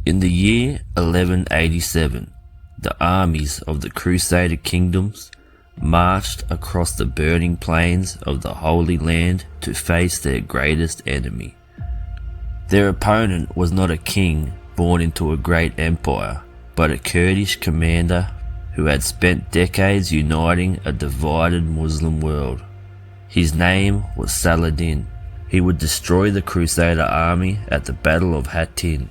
In the year 1187, the armies of the Crusader kingdoms marched across the burning plains of the Holy Land to face their greatest enemy. Their opponent was not a king born into a great empire, but a Kurdish commander who had spent decades uniting a divided Muslim world. His name was Saladin. He would destroy the Crusader army at the Battle of Hattin,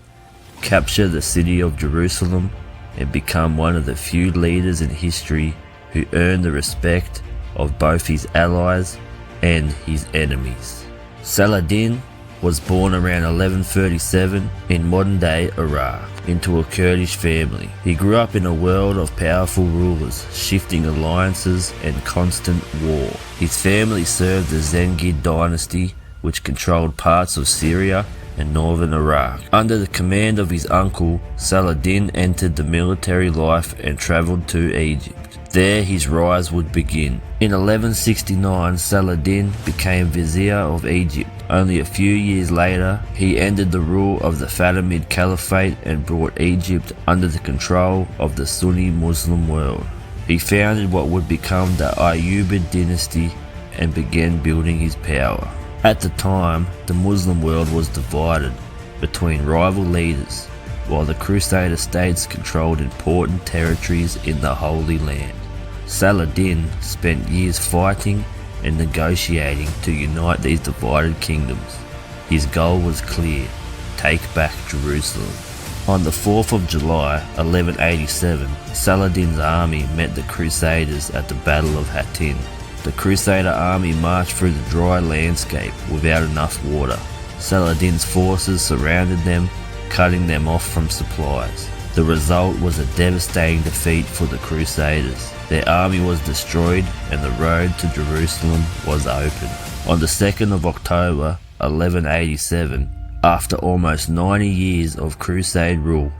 capture the city of Jerusalem, and become one of the few leaders in history who earned the respect of both his allies and his enemies. Saladin was born around 1137 in modern-day Iraq into a Kurdish family. He grew up in a world of powerful rulers, shifting alliances and constant war. His family served the Zengid dynasty, which controlled parts of Syria and northern Iraq. Under the command of his uncle, Saladin entered the military life and travelled to Egypt. There his rise would begin. In 1169, Saladin became vizier of Egypt. Only a few years later, he ended the rule of the Fatimid Caliphate and brought Egypt under the control of the Sunni Muslim world. He founded what would become the Ayyubid dynasty and began building his power. At the time, the Muslim world was divided between rival leaders, while the Crusader states controlled important territories in the Holy Land. Saladin spent years fighting and negotiating to unite these divided kingdoms. His goal was clear: take back Jerusalem. On the 4th of July 1187, Saladin's army met the Crusaders at the Battle of Hattin. The Crusader army marched through the dry landscape without enough water. Saladin's forces surrounded them, cutting them off from supplies. The result was a devastating defeat for the Crusaders. Their army was destroyed and the road to Jerusalem was opened. On the 2nd of October 1187, after almost 90 years of Crusade rule,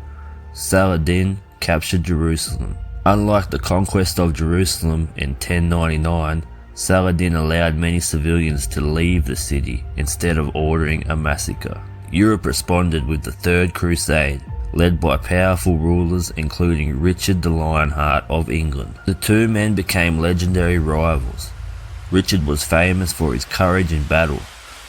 Saladin captured Jerusalem. Unlike the conquest of Jerusalem in 1099, Saladin allowed many civilians to leave the city instead of ordering a massacre. Europe responded with the Third Crusade, led by powerful rulers including Richard the Lionheart of England. The two men became legendary rivals. Richard was famous for his courage in battle.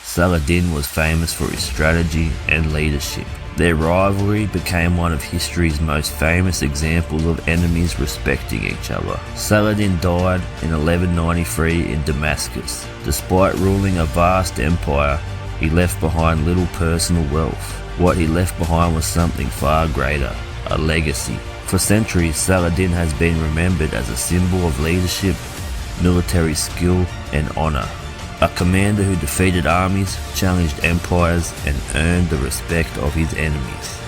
Saladin was famous for his strategy and leadership. Their rivalry became one of history's most famous examples of enemies respecting each other. Saladin died in 1193 in Damascus. Despite ruling a vast empire, he left behind little personal wealth. What he left behind was something far greater, a legacy. For centuries, Saladin has been remembered as a symbol of leadership, military skill, and honor. A commander who defeated armies, challenged empires, and earned the respect of his enemies.